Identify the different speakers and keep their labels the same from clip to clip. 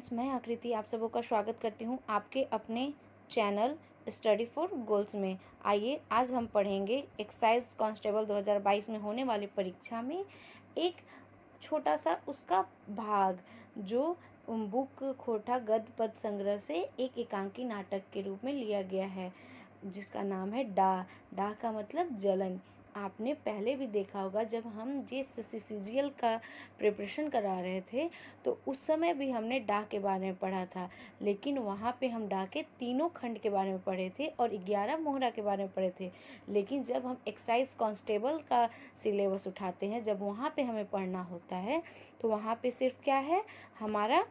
Speaker 1: Friends, मैं आकृति आप सबों का स्वागत करती हूँ आपके अपने चैनल स्टडी फॉर गोल्स में। आइए आज हम पढ़ेंगे एक्साइज कांस्टेबल 2022 में होने वाली परीक्षा में एक छोटा सा उसका भाग जो बुक खोटा गद्य पद संग्रह से एक एकांकी नाटक के रूप में लिया गया है, जिसका नाम है डाह। डाह का मतलब जलन। आपने पहले भी देखा होगा जब हम CGL का प्रिपरेशन करा रहे थे तो उस समय भी हमने डाह के बारे में पढ़ा था, लेकिन वहाँ पे हम डाह के तीनों खंड के बारे में पढ़े थे और 11 मोहरा के बारे में पढ़े थे। लेकिन जब हम एक्साइज कांस्टेबल का सिलेबस उठाते हैं, जब वहाँ पे हमें पढ़ना होता है तो वहाँ पे सिर्फ क्या है, हमारा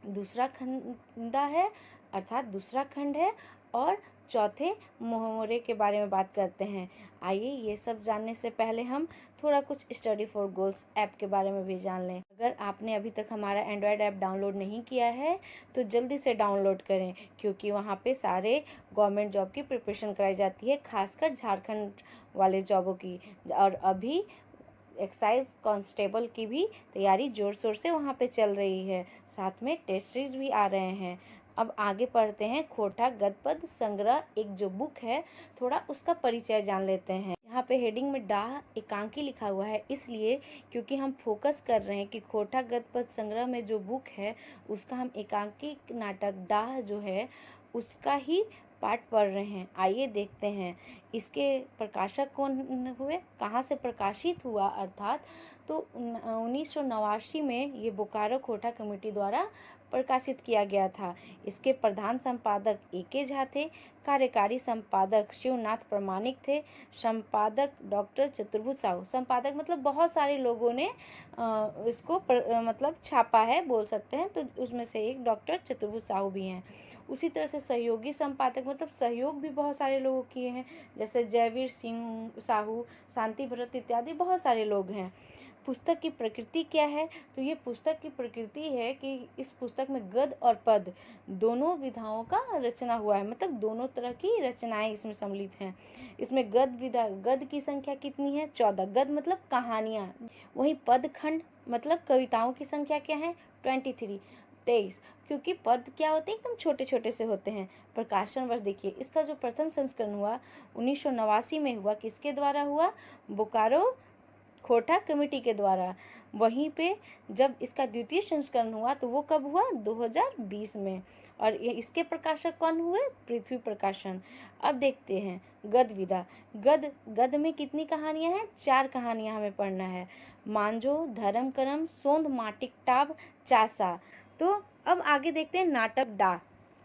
Speaker 1: दूसरा खंडा है, अर्थात दूसरा खंड है और चौथे मोहरे के बारे में बात करते हैं। आइए ये सब जानने से पहले हम थोड़ा कुछ स्टडी फॉर गोल्स ऐप के बारे में भी जान लें। अगर आपने अभी तक हमारा एंड्रॉयड ऐप डाउनलोड नहीं किया है तो जल्दी से डाउनलोड करें, क्योंकि वहाँ पे सारे गवर्नमेंट जॉब की प्रिपरेशन कराई जाती है, खासकर झारखंड वाले जॉबों की। और अभी एक्साइज कांस्टेबल की भी तैयारी जोर शोर से वहाँ पे चल रही है, साथ में टेस्ट सीरीज भी आ रहे हैं। अब आगे पढ़ते हैं। खोटा गद्य पद संग्रह एक जो बुक है, थोड़ा उसका परिचय जान लेते हैं। यहाँ पे हेडिंग में डाह एकांकी लिखा हुआ है, इसलिए क्योंकि हम फोकस कर रहे हैं कि खोटा गद्य पद संग्रह में जो बुक है उसका हम एकांकी नाटक डाह जो है उसका ही पाठ पढ़ रहे हैं। आइए देखते हैं इसके प्रकाशक कौन हुए, कहाँ से प्रकाशित हुआ। अर्थात तो 1989 में ये बोकारो खोटा कमेटी द्वारा प्रकाशित किया गया था। इसके प्रधान संपादक A.K. झा थे, कार्यकारी संपादक शिवनाथ प्रमाणिक थे, संपादक डॉक्टर चतुर्भुज साहू। संपादक मतलब बहुत सारे लोगों ने इसको मतलब छापा है बोल सकते हैं, तो उसमें से एक डॉक्टर चतुर्भुज साहू भी हैं। उसी तरह से सहयोगी संपादक मतलब सहयोग भी बहुत सारे लोगों किए हैं, जैसे जयवीर सिंह साहू, शांति भरत इत्यादि बहुत सारे लोग हैं। पुस्तक की प्रकृति क्या है, तो ये पुस्तक की प्रकृति है कि इस पुस्तक में गद्य और पद दोनों विधाओं का रचना हुआ है, मतलब दोनों तरह की रचनाएं इसमें सम्मिलित हैं। इसमें गद्य विधा, गद्य की संख्या कितनी है? 14। गद्य मतलब कहानियाँ। वहीं पद खंड मतलब कविताओं की संख्या क्या है? 23। क्योंकि पद क्या होते हैं, एकदम छोटे छोटे से होते हैं। प्रकाशन वर्ष देखिए, इसका जो प्रथम संस्करण हुआ 1989 में हुआ, किसके द्वारा हुआ? बोकारो खोटा कमेटी के द्वारा। वहीं पे जब इसका द्वितीय संस्करण हुआ तो वो कब हुआ? 2020 में। और ये इसके प्रकाशक कौन हुए? पृथ्वी प्रकाशन। अब देखते हैं गद्य विधा। गद्य में कितनी कहानियां हैं? 4 कहानियां हमें पढ़ना है। मांझो, धर्म करम, सोंध माटिक टाब, चासा। तो अब आगे देखते हैं नाटक डाह।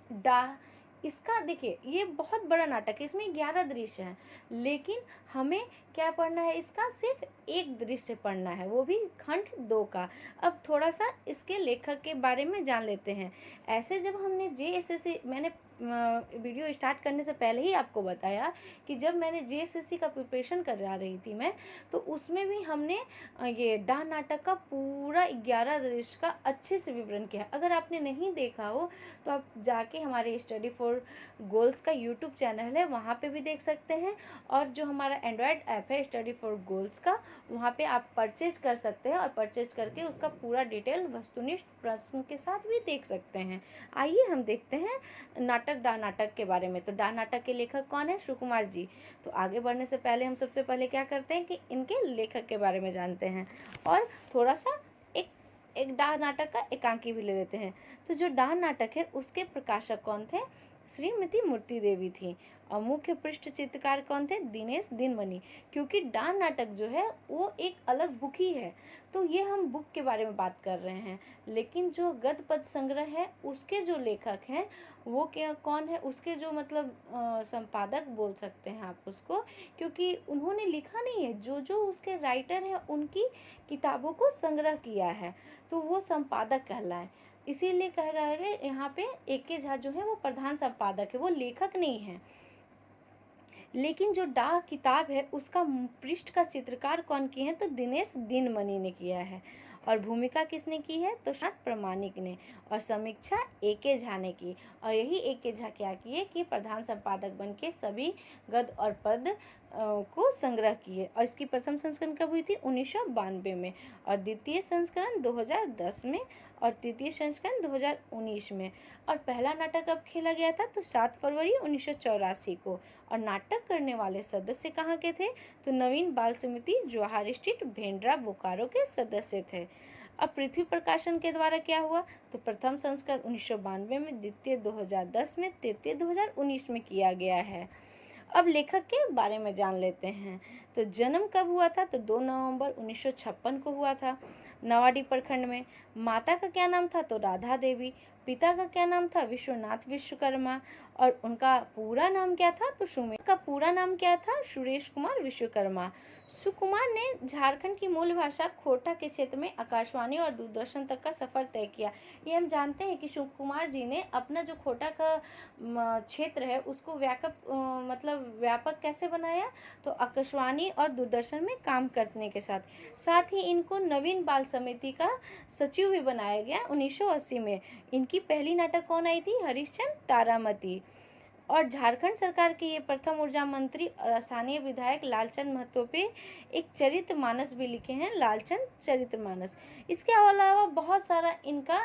Speaker 1: डाह इसका देखिए, ये बहुत बड़ा नाटक है, इसमें 11 दृश्य हैं, लेकिन हमें क्या पढ़ना है? इसका सिर्फ एक दृश्य पढ़ना है, वो भी खंड 2 का। अब थोड़ा सा इसके लेखक के बारे में जान लेते हैं। ऐसे जब हमने JSSC, मैंने वीडियो स्टार्ट करने से पहले ही आपको बताया कि जब मैंने JSSC का प्रिपरेशन करा रही थी मैं, तो उसमें भी हमने ये डाह नाटक का पूरा 11 दृश्य का अच्छे से विवरण किया। अगर आपने नहीं देखा हो तो आप जाके हमारे स्टडी फॉर गोल्स का यूट्यूब चैनल है, वहाँ पे भी देख सकते हैं। और जो हमारा एंड्रॉयड ऐप है स्टडी फॉर गोल्स का, वहाँ पे आप परचेज कर सकते हैं और परचेज करके उसका पूरा डिटेल वस्तुनिष्ठ प्रश्न के साथ भी देख सकते हैं। आइए हम देखते हैं डाह नाटक के बारे में। तो डाह नाटक के लेखक कौन है? शिवकुमार जी। तो आगे बढ़ने से पहले हम सबसे पहले क्या करते हैं कि इनके लेखक के बारे में जानते हैं और थोड़ा सा एक डाह नाटक का एकांकी भी ले लेते हैं। तो जो डाह नाटक है उसके प्रकाशक कौन थे? श्रीमती मूर्ति देवी थी। और मुख्य पृष्ठ चित्रकार कौन थे? दिनेश दिनमणि। क्योंकि डाह नाटक जो है वो एक अलग बुक ही है, तो ये हम बुक के बारे में बात कर रहे हैं। लेकिन जो गद्य पद संग्रह है उसके जो लेखक हैं वो क्या कौन है? उसके जो मतलब संपादक बोल सकते हैं आप उसको, क्योंकि उन्होंने लिखा नहीं है, जो जो उसके राइटर हैं उनकी किताबों को संग्रह किया है, तो वो संपादक कहलाए। इसीलिए कहा गया है यहाँ पे A.K. झा जो है वो प्रधान संपादक है, वो लेखक नहीं है। लेकिन जो डाह किताब है उसका पृष्ठ का चित्रकार कौन किए हैं? तो दिनेश दिनमणि ने किया है। और भूमिका किसने की है? तो शांत प्रमाणिक ने। और समीक्षा A.K. झा ने की। और यही A.K. झा क्या किए कि प्रधान संपादक बन के सभी गद्य और पद को संग्रह किए। और इसकी प्रथम संस्करण कब हुई थी? 1992 में। और द्वितीय संस्करण 2010 में। और तृतीय संस्करण 2019 में। और पहला नाटक कब खेला गया था? तो 7 फरवरी 1984 को। और नाटक करने वाले सदस्य कहाँ के थे? तो नवीन बाल समिति, जवाहर स्ट्रीट, भेंडरा, बोकारो के सदस्य थे। अब पृथ्वी प्रकाशन के द्वारा क्या हुआ? तो प्रथम संस्करण 1992 में, द्वितीय 2010 में, तृतीय 2019 में किया गया है। अब लेखक के बारे में जान लेते हैं। तो जन्म कब हुआ था? तो 2 नवंबर 1956 को हुआ था, नवाडी प्रखंड में। माता का क्या नाम था? तो राधा देवी। पिता का क्या नाम था? विश्वनाथ विश्वकर्मा। और उनका पूरा नाम क्या था? तो सुमेर का पूरा नाम क्या था? सुरेश कुमार विश्वकर्मा। सुकुमार ने झारखंड की मूल भाषा खोटा के क्षेत्र में आकाशवाणी और दूरदर्शन तक का सफर तय किया। ये हम जानते हैं कि सुकुमार जी ने अपना जो खोटा का क्षेत्र है उसको व्यापक कैसे बनाया? तो आकाशवाणी और दूरदर्शन में काम करने के साथ ही इनको नवीन बाल समिति का सचिव भी बनाया गया 1980 में। इनकी पहली नाटक कौन आई थी? हरिश्चंद्र तारामती। और झारखंड सरकार के ये प्रथम ऊर्जा मंत्री और स्थानीय विधायक लालचंद महतो पे एक चरितमानस भी लिखे हैं, लालचंद चरितमानस। इसके अलावा बहुत सारा इनका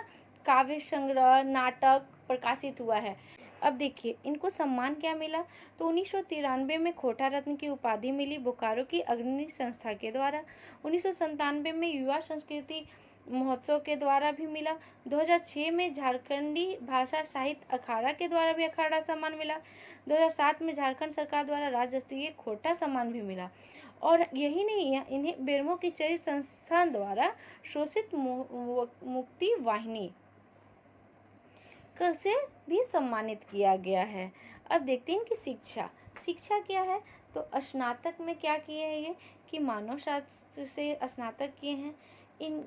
Speaker 1: काव्य संग्रह, नाटक प्रकाशित हुआ है। अब देखिए इनको सम्मान क्या मिला? तो 1993 में खोटा रत्न की उपाधि मिली बोकारो की अग्रणी संस्था के द्वारा। 1997 में युवा संस्कृति महोत्सव के द्वारा भी मिला। 2006 में झारखंडी भाषा साहित्य अखाड़ा के द्वारा भी अखाड़ा सम्मान मिला। 2007 में झारखंड सरकार द्वारा राज्य स्तरीय खोटा सम्मान भी मिला। और यही नहीं, इन्हें बेरमो की चरित संस्थान द्वारा शोषित मुक्ति वाहिनी से भी सम्मानित किया गया है। अब देखते हैं इनकी शिक्षा क्या है? तो स्नातक में क्या किए हैं ये? कि मानव शास्त्र से स्नातक किए हैं। इन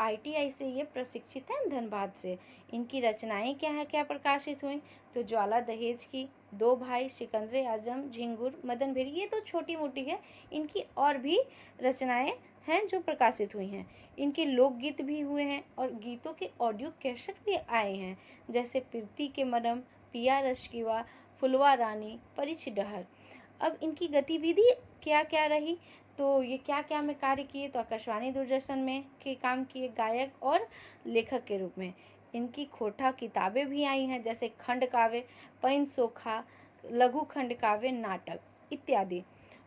Speaker 1: ITI से ये प्रशिक्षित हैं धनबाद से। इनकी रचनाएं क्या प्रकाशित हुई? तो ज्वाला दहेज की, 2 भाई, सिकंदर आजम, झिंगुर, मदन भेरी, ये तो छोटी मोटी है। इनकी और भी रचनाएं हैं जो प्रकाशित हुई हैं। इनके लोकगीत भी हुए हैं और गीतों के ऑडियो कैसेट भी आए हैं, जैसे प्रीति के मरम, पिया रश्किवा, फुलवा रानी, परिच डहर। अब इनकी गतिविधि क्या रही? तो ये क्या में कार्य किए? तो आकाशवाणी दूरदर्शन में के काम किए, गायक और लेखक के रूप में। इनकी खोटा किताबें भी आई हैं, जैसे खंड काव्य, पैन सोखा, लघु खंड काव्य, नाटक इत्यादि।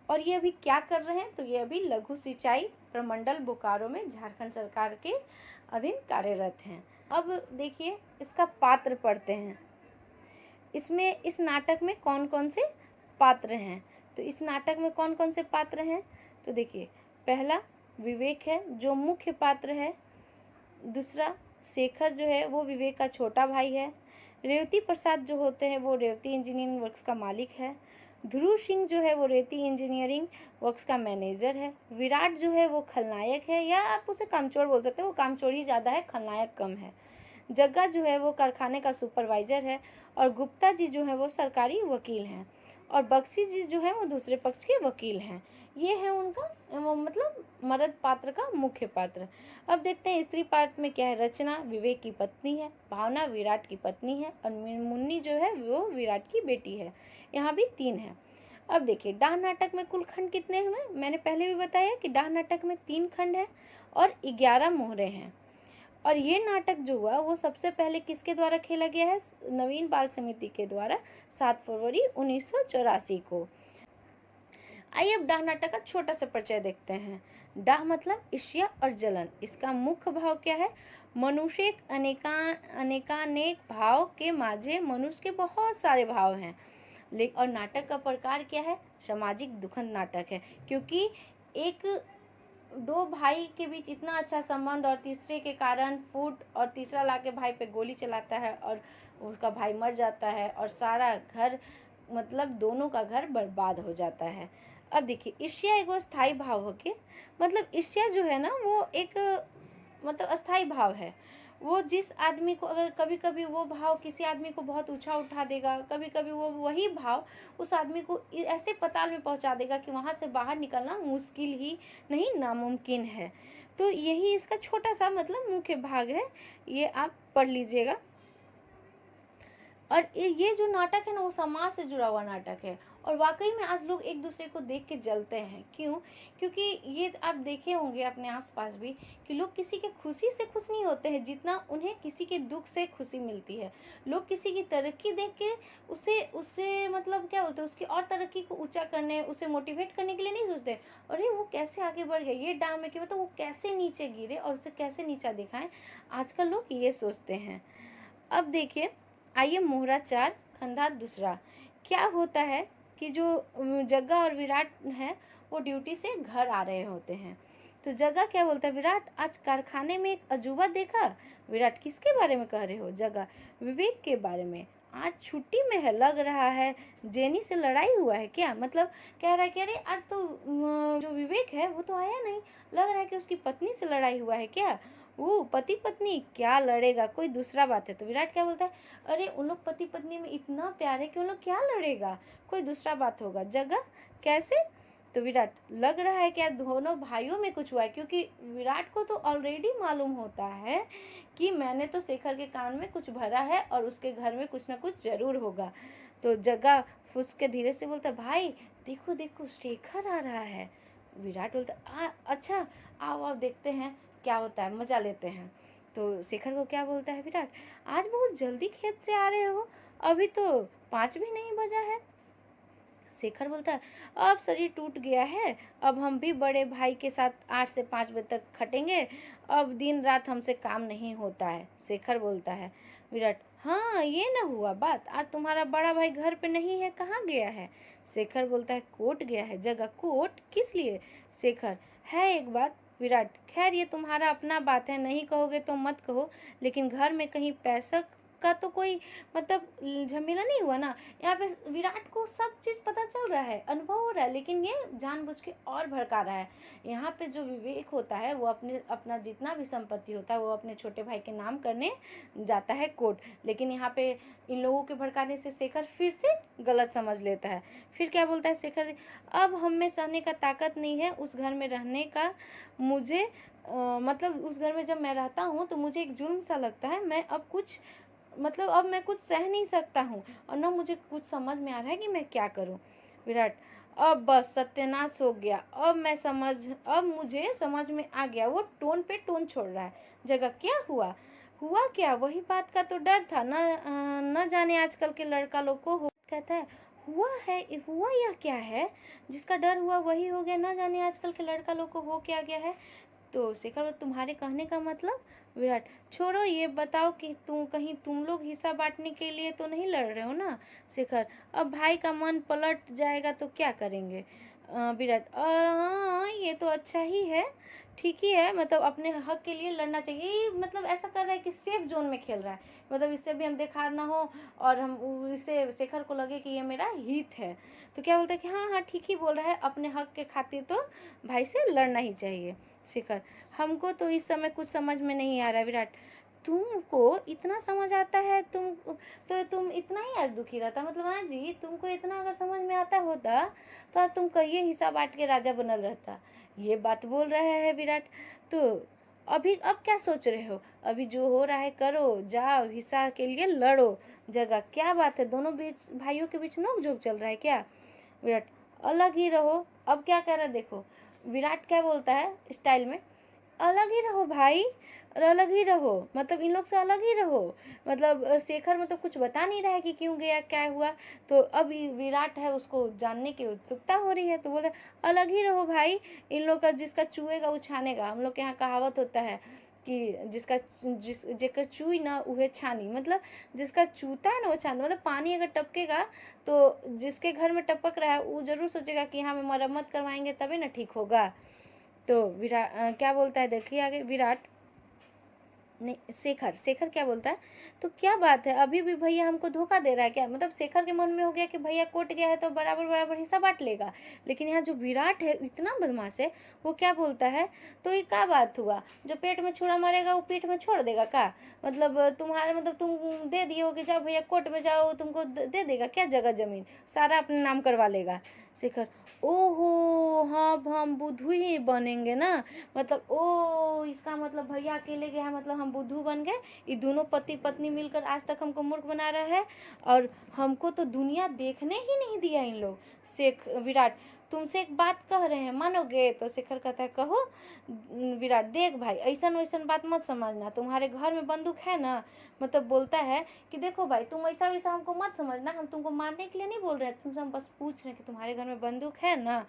Speaker 1: और ये अभी क्या कर रहे हैं? तो ये अभी लघु सिंचाई प्रमंडल बोकारो में झारखंड सरकार के अधीन कार्यरत हैं। अब देखिए इसका पात्र पढ़ते हैं। इसमें इस नाटक में कौन कौन से पात्र हैं? तो इस नाटक में कौन कौन से पात्र हैं? तो देखिए पहला विवेक है जो मुख्य पात्र है। दूसरा शेखर जो है वो विवेक का छोटा भाई है। रेवती प्रसाद जो होते हैं वो रेवती इंजीनियरिंग वर्क्स का मालिक है। ध्रुव सिंह जो है वो रेवती इंजीनियरिंग वर्क्स का मैनेजर है। विराट जो है वो खलनायक है, या आप उसे कामचोर बोल सकते हो, वो कामचोरी ज़्यादा है, खलनायक कम है। जग्गा जो है वो कारखाने का सुपरवाइजर है। और गुप्ता जी जो है वो सरकारी वकील हैं। और बख्शी जी जो है वो दूसरे पक्ष के वकील हैं। ये है उनका मर्द पात्र का मुख्य पात्र। अब देखते हैं स्त्री पात्र में क्या है। रचना विवेक की पत्नी है, भावना विराट की पत्नी है, और मुन्नी जो है वो विराट की बेटी है। यहाँ भी 3 है। अब देखिए डाह नाटक में कुल खंड कितने हुए? मैंने पहले भी बताया कि डाह नाटक में 3 खंड है और 11 मोहरे हैं। और ये नाटक जो हुआ वो सबसे पहले किसके द्वारा खेला गया है? नवीन बाल समिति के द्वारा 7 फरवरी 1984 को। आइए अब डाह नाटक का छोटा सा परिचय देखते हैं। डाह मतलब ईर्ष्या और जलन। इसका मुख्य भाव क्या है? मनुष्य अनेकानेक भाव के माझे मनुष्य के बहुत सारे भाव हैं। और नाटक का प्रकार क्या है? सामाजिक दुखद नाटक है, क्योंकि एक 2 भाई के बीच इतना अच्छा संबंध और तीसरे के कारण फूट, और तीसरा लाके भाई पे गोली चलाता है और उसका भाई मर जाता है और सारा घर दोनों का घर बर्बाद हो जाता है। अब देखिए ईर्ष्या एक अस्थाई भाव हो के, ईर्ष्या जो है ना वो एक अस्थाई भाव है। वो जिस आदमी को, अगर कभी कभी वो भाव किसी आदमी को बहुत ऊंचा उठा देगा, कभी कभी वो वही भाव उस आदमी को ऐसे पताल में पहुंचा देगा कि वहां से बाहर निकलना मुश्किल ही नहीं, नामुमकिन है। तो यही इसका छोटा सा मुख्य भाग है, ये आप पढ़ लीजिएगा। और ये जो नाटक है ना वो समाज से जुड़ा हुआ नाटक है, और वाकई में आज लोग एक दूसरे को देख के जलते हैं। क्यों? क्योंकि ये आप देखे होंगे अपने आसपास भी कि लोग किसी के खुशी से खुश नहीं होते हैं जितना उन्हें किसी के दुख से खुशी मिलती है। लोग किसी की तरक्की देख के उसे उसे मतलब क्या बोलते हैं, उसकी और तरक्की को ऊंचा करने, उसे मोटिवेट करने के लिए नहीं सोचते अरे वो कैसे आगे बढ़ गया, ये डाम है कि मतलब वो कैसे नीचे गिरे और उसे कैसे नीचा दिखाएं। आजकल लोग ये सोचते हैं। अब देखिए, आइए मोहरा 4 खंधा दूसरा। क्या होता है कि जो जग्गा और विराट है वो ड्यूटी से घर आ रहे होते हैं। तो जग्गा क्या बोलता है, विराट आज कारखाने में एक अजूबा देखा। विराट किसके बारे में कह रहे हो? जग्गा विवेक के बारे में। आज छुट्टी में है, लग रहा है जेनी से लड़ाई हुआ है क्या? मतलब कह रहा है कि अरे आज तो जो विवेक है वो तो आया नहीं, लग रहा है कि उसकी पत्नी से लड़ाई हुआ है क्या? वो पति पत्नी क्या लड़ेगा, कोई दूसरा बात है। तो विराट क्या बोलता है, अरे उन लोग पति पत्नी में इतना प्यार है कि उन लोग क्या लड़ेगा, कोई दूसरा बात होगा। जगह कैसे? तो विराट लग रहा है क्या दोनों भाइयों में कुछ हुआ है, क्योंकि विराट को तो ऑलरेडी मालूम होता है कि मैंने तो शेखर के कान में कुछ भरा है और उसके घर में कुछ ना कुछ जरूर होगा। तो जगह फुस के धीरे से बोलता, भाई देखो देखो शेखर आ रहा है। विराट बोलता, अच्छा आओ आओ देखते हैं क्या होता है, मजा लेते हैं। तो शेखर को क्या बोलता है विराट, आज बहुत जल्दी खेत से आ रहे हो, अभी तो 5 भी नहीं बजा है। शेखर बोलता है, अब शरीर टूट गया है, अब हम भी बड़े भाई के साथ 8 से 5 बजे तक खटेंगे, अब दिन रात हमसे काम नहीं होता है। शेखर बोलता है। विराट, हाँ ये ना हुआ बात, आज तुम्हारा बड़ा भाई घर पे नहीं है, कहाँ गया है? शेखर बोलता है, कोर्ट गया है। जगह, कोर्ट किस लिए? शेखर, है एक बात। विराट, खैर ये तुम्हारा अपना बात है, नहीं कहोगे तो मत कहो, लेकिन घर में कहीं पैसा का तो कोई मतलब झमेला नहीं हुआ ना? यहाँ पे विराट को सब चीज़ पता चल रहा है, अनुभव हो रहा है, लेकिन ये जानबूझ के और भड़का रहा है। यहाँ पे जो विवेक होता है वो अपना जितना भी संपत्ति होता है वो अपने छोटे भाई के नाम करने जाता है कोर्ट, लेकिन यहाँ पे इन लोगों के भड़काने से शेखर फिर से गलत समझ लेता है। फिर क्या बोलता है शेखर, अब हम में सहने का ताकत नहीं है उस घर में रहने का। मुझे मतलब उस घर में जब मैं रहता हूँ तो मुझे एक जुर्म सा लगता है, मैं अब कुछ मतलब अब मैं कुछ सह नहीं सकता हूँ और न मुझे कुछ समझ में आ रहा है कि मैं क्या करूँ। विराट, अब बस सत्यानाश हो गया, अब मुझे समझ में आ गया। वो टोन पे टोन छोड़ रहा है। जगह, क्या हुआ? हुआ क्या? वही बात का तो डर था न जाने आजकल के लड़का लोग को हो। कहता है, हुआ या क्या है? जिसका डर हुआ वही हो गया, न जाने आजकल के लड़का लोग को हो क्या गया है। तो शेखर, तुम्हारे कहने का मतलब? विराट, छोड़ो ये बताओ कि तुम लोग हिस्सा बांटने के लिए तो नहीं लड़ रहे हो ना? शेखर, अब भाई का मन पलट जाएगा तो क्या करेंगे? विराट, हाँ ये तो अच्छा ही है, ठीक ही है, मतलब अपने हक के लिए लड़ना चाहिए। ये मतलब ऐसा कर रहा है कि सेफ जोन में खेल रहा है, मतलब इससे भी हम बेकार ना हो और हम इससे शेखर को लगे कि ये मेरा हित है। तो क्या बोलता है कि हाँ हाँ ठीक ही बोल रहा है, अपने हक के खातिर तो भाई से लड़ना ही चाहिए। शेखर, हमको तो इस समय कुछ समझ में नहीं आ रहा। विराट, तुमको इतना समझ आता है, तुम इतना ही आज दुखी रहता, मतलब हाँ जी तुमको इतना अगर समझ में आता होता तो आज तुम कहिए हिस्सा बांट के राजा बनल रहता। ये बात बोल रहा है विराट। तो अब क्या सोच रहे हो? अभी जो हो रहा है करो, जाओ हिस्सा के लिए लड़ो। जगह, क्या बात है, दोनों भाइयों के बीच नोक झोंक चल रहा है क्या? विराट, अलग ही रहो। अब क्या कह रहा है देखो, विराट क्या बोलता है स्टाइल में, अलग ही रहो भाई, अलग ही रहो, मतलब इन लोग से अलग ही रहो। मतलब शेखर मतलब कुछ बता नहीं रहा है कि क्यों गया, क्या हुआ। तो अब विराट है, उसको जानने की उत्सुकता हो रही है, तो बोल रहा अलग ही रहो भाई, इन लोग का जिसका चुएगा वो छानेगा। हम लोग के यहाँ कहावत होता है कि जेकर चुई ना उहे छानी, मतलब जिसका चूता है ना वो छान, मतलब पानी अगर टपकेगा तो जिसके घर में टपक रहा है वो जरूर सोचेगा कि हाँ हम मरम्मत करवाएंगे तभी ना ठीक होगा। तो विराट क्या बोलता है देखिए आगे, विराट नहीं शेखर क्या बोलता है, तो क्या बात है अभी भी भैया हमको धोखा दे रहा है क्या? मतलब शेखर के मन में हो गया कि भैया कोर्ट गया है तो बराबर बराबर हिस्सा बांट लेगा, लेकिन यहाँ जो विराट है इतना बदमाश है, वो क्या बोलता है, तो ये क्या बात हुआ, जो पेट में छुरा मारेगा वो पीठ में छोड़ देगा का? मतलब तुम्हारे मतलब तुम दे दिए हो कि जाओ भैया कोर्ट में जाओ, तुमको दे देगा क्या जगह जमीन, सारा अपने नाम करवा लेगा। शेखर, ओहो हाँ अब हम बुद्धू ही बनेंगे ना, मतलब ओ इसका मतलब भैया अकेले गया है, मतलब हम बुद्धू बन गए। ये दोनों पति पत्नी मिलकर आज तक हमको मूर्ख बना रहा है और हमको तो दुनिया देखने ही नहीं दिया इन लोग। विराट, तुमसे एक बात कह रहे हैं, मानोगे? तो शेखर कहता है कहो। विराट, देख भाई ऐसा वैसन बात मत समझना, तुम्हारे घर में बंदूक है ना। मतलब बोलता है कि देखो भाई तुम ऐसा वैसा हमको मत समझना, हम तुमको मारने के लिए नहीं बोल रहे हैं, तुमसे हम बस पूछ रहे हैं कि तुम्हारे घर में बंदूक है ना।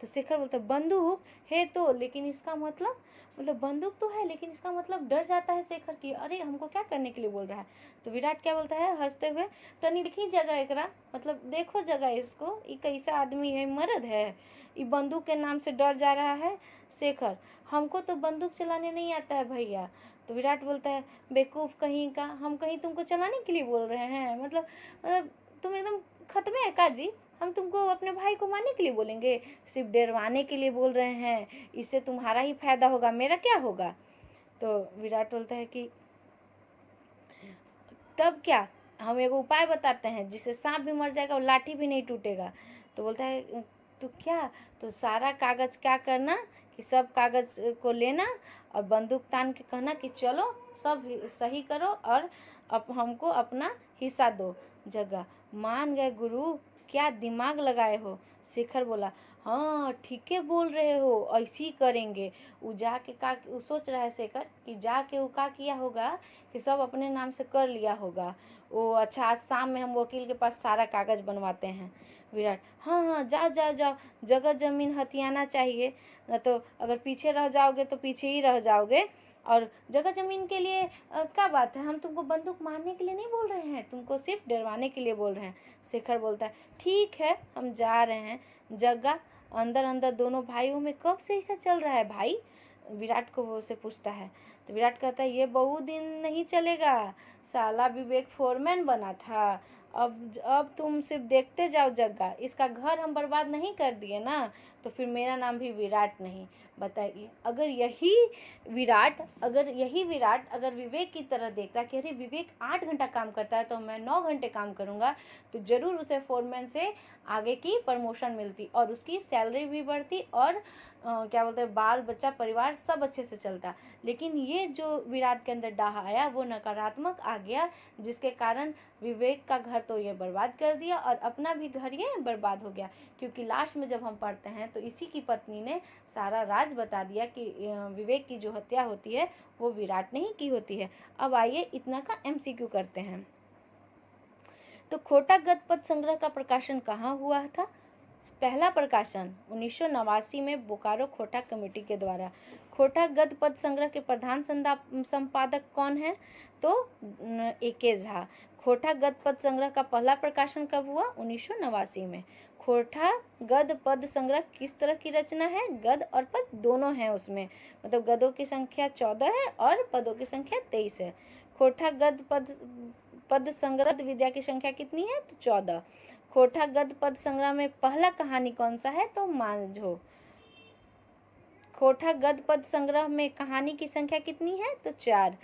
Speaker 1: तो शेखर बोलता है बंदूक है तो, लेकिन इसका मतलब बंदूक तो है लेकिन इसका मतलब डर जाता है शेखर की, अरे हमको क्या करने के लिए बोल रहा है। तो विराट क्या बोलता है हंसते हुए, तनी देखी जगह एकरा, मतलब देखो जगह इसको, ये कैसा आदमी है, मर्द है, ये बंदूक के नाम से डर जा रहा है। शेखर, हमको तो बंदूक चलाने नहीं आता है भैया। तो विराट बोलता है बेवकूफ़ कहीं का, हम कहीं तुमको चलाने के लिए बोल रहे हैं, मतलब तुम एकदम खत्म है का जी, हम तुमको अपने भाई को मारने के लिए बोलेंगे, सिर्फ डरवाने के लिए बोल रहे हैं, इससे तुम्हारा ही फायदा होगा, मेरा क्या होगा। तो विराट बोलता है कि तब क्या, हम एक उपाय बताते हैं जिससे सांप भी मर जाएगा और लाठी भी नहीं टूटेगा। तो बोलता है तो क्या, तो सारा कागज़ क्या करना कि सब कागज़ को लेना और बंदूक तान के कहना कि चलो सब सही करो और अब हमको अपना हिस्सा दो। जगह, मान गए गुरु, क्या दिमाग लगाए हो। शेखर बोला हाँ ठीक है बोल रहे हो, ऐसे ही करेंगे। वो जाके का वो सोच रहा है शेखर कि जाके वो का किया होगा कि सब अपने नाम से कर लिया होगा वो, अच्छा आज शाम में हम वकील के पास सारा कागज़ बनवाते हैं। विराट, हाँ हाँ जाओ जाओ जाओ, जगह ज़मीन हथियाना चाहिए, न तो अगर पीछे रह जाओगे तो पीछे ही रह जाओगे। और जगह ज़मीन के लिए क्या बात है, हम तुमको बंदूक मारने के लिए नहीं बोल रहे हैं, तुमको सिर्फ डरवाने के लिए बोल रहे हैं। शेखर बोलता है ठीक है हम जा रहे हैं। जगह, अंदर अंदर दोनों भाइयों में कब से ऐसा चल रहा है भाई, विराट को वो से पूछता है। तो विराट कहता है ये बहुत दिन नहीं चलेगा, साला विवेक फोरमैन बना था, अब तुम सिर्फ देखते जाओ जग्गा, इसका घर हम बर्बाद नहीं कर दिए ना, तो फिर मेरा नाम भी विराट नहीं। बताइए अगर यही विराट अगर विवेक की तरह देखता कि अरे विवेक 8 घंटा काम करता है तो मैं 9 घंटे काम करूँगा, तो ज़रूर उसे फोरमैन से आगे की प्रमोशन मिलती और उसकी सैलरी भी बढ़ती और क्या बोलते हैं बाल बच्चा परिवार सब अच्छे से चलता। लेकिन ये जो विराट के अंदर डाह आया वो नकारात्मक आ गया, जिसके कारण विवेक का घर तो ये बर्बाद कर दिया और अपना भी घर ये बर्बाद हो गया। क्योंकि लास्ट में जब हम पढ़ते हैं तो इसी की पत्नी ने सारा राज बता दिया कि विवेक की जो हत्या होती है वो विराट ने ही की होती है। अब आइए इतना का MCQ करते हैं। तो खोटा गदपद संग्रह का प्रकाशन कहाँ हुआ था? पहला प्रकाशन 1989 में बोकारो खोटा कमेटी के द्वारा। खोटा गद्य पद संग्रह के प्रधान संपादक कौन है? तो AK झा। खोटा गद्य पद संग्रह का पहला प्रकाशन कब हुआ? 1989 में। खोटा गद्य पद संग्रह किस तरह की रचना है? गद्य और पद दोनों हैं उसमें, मतलब गद्यों की संख्या 14 है और पदों की संख्या 23 है। खोटा गद्य पद संग्रह विद्या की संख्या कितनी है? तो 14। खोटा गद्य पद संग्रह में पहला कहानी कौन सा है? तो मांझो। खोटा गद्य पद संग्रह में कहानी की संख्या कितनी है? तो 4।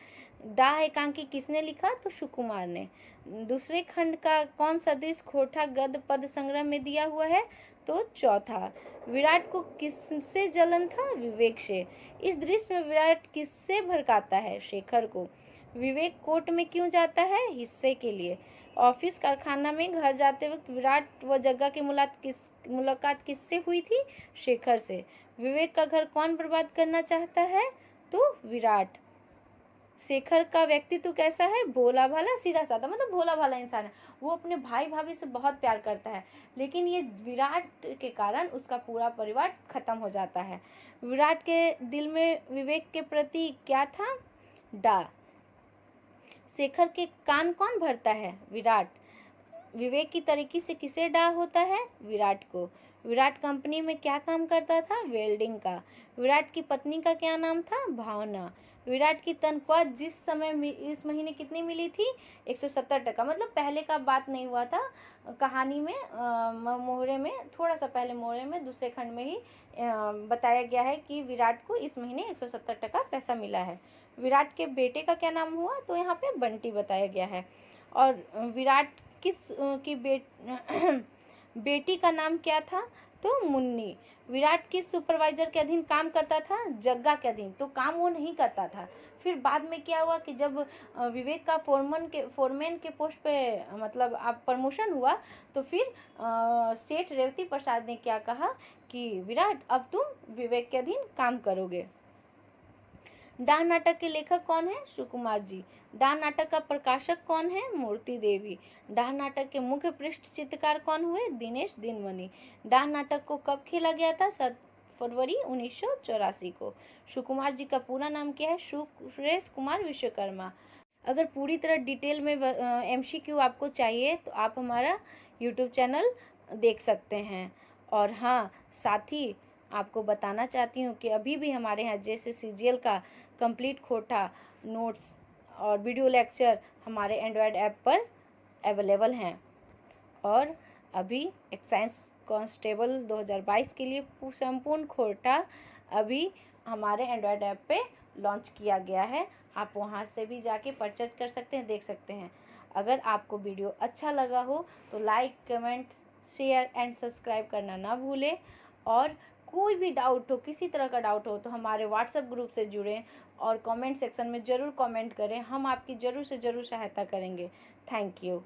Speaker 1: डाह एकांकी किसने लिखा? तो सुकुमार ने। दूसरे खंड का कौन सा दृश्य खोटा गद्य पद संग्रह में दिया हुआ है? तो चौथा। विराट को किससे जलन था? विवेक से। इस दृश्य में विराट किससे भड़काता है? शेखर को। विवेक कोर्ट में क्यों जाता है? हिस्से के लिए। ऑफिस कारखाना में घर जाते वक्त विराट व जग्गा की मुलाकात किससे हुई थी? शेखर से। विवेक का घर कौन बर्बाद करना चाहता है? तो विराट। शेखर का व्यक्तित्व कैसा है? भोला भाला सीधा साधा, मतलब भोला भाला इंसान है, वो अपने भाई भाभी से बहुत प्यार करता है, लेकिन ये विराट के कारण उसका पूरा परिवार खत्म हो जाता है। विराट के दिल में विवेक के प्रति क्या था? डा। शेखर के कान कौन भरता है? विराट। विवेक की तरीके से किसे डा होता है? विराट को। विराट कंपनी में क्या काम करता था? वेल्डिंग का। विराट की पत्नी का क्या नाम था? भावना। विराट की तनख्वाह जिस समय इस महीने कितनी मिली थी? 170 टका, मतलब पहले का बात नहीं हुआ था कहानी में, मोहरे में थोड़ा सा पहले मोहरे में दूसरे खंड में ही बताया गया है कि विराट को इस महीने 170 टका पैसा मिला है। विराट के बेटे का क्या नाम हुआ? तो यहाँ पे बंटी बताया गया है। और विराट किस की बेटी का नाम क्या था? तो मुन्नी। विराट किस सुपरवाइजर के अधीन काम करता था? जग्गा के अधीन, तो काम वो नहीं करता था। फिर बाद में क्या हुआ कि जब विवेक का फोरमैन के पोस्ट पे मतलब आप प्रमोशन हुआ, तो फिर सेठ रेवती प्रसाद ने क्या कहा कि विराट अब तुम विवेक के अधीन काम करोगे। डांस नाटक के लेखक कौन है? सुकुमार जी। डांस नाटक का प्रकाशक कौन है? मूर्ति देवी। डांस नाटक के मुख्य पृष्ठ चित्रकार कौन हुए? दिनेश दिनमणि। डांस नाटक को कब खेला गया था? 7 फरवरी 1984 को। सुकुमार जी का पूरा नाम क्या है? सुरेश कुमार विश्वकर्मा। अगर पूरी तरह डिटेल में MCQ आपको चाहिए तो आप हमारा यूट्यूब चैनल देख सकते हैं। और हाँ, साथ ही आपको बताना चाहती हूँ कि अभी भी हमारे यहाँ जैसे CGL का कंप्लीट खोटा नोट्स और वीडियो लेक्चर हमारे एंड्रॉयड ऐप पर अवेलेबल हैं। और अभी एक्साइज कांस्टेबल 2022 के लिए संपूर्ण खोटा अभी हमारे एंड्रॉयड ऐप पे लॉन्च किया गया है। आप वहाँ से भी जाके परचेज कर सकते हैं, देख सकते हैं। अगर आपको वीडियो अच्छा लगा हो तो like, comment, share and subscribe करना ना भूलें। और कोई भी डाउट हो, किसी तरह का डाउट हो, तो हमारे व्हाट्सएप ग्रुप से जुड़ें और कमेंट सेक्शन में ज़रूर कमेंट करें। हम आपकी ज़रूर से ज़रूर सहायता करेंगे। Thank you.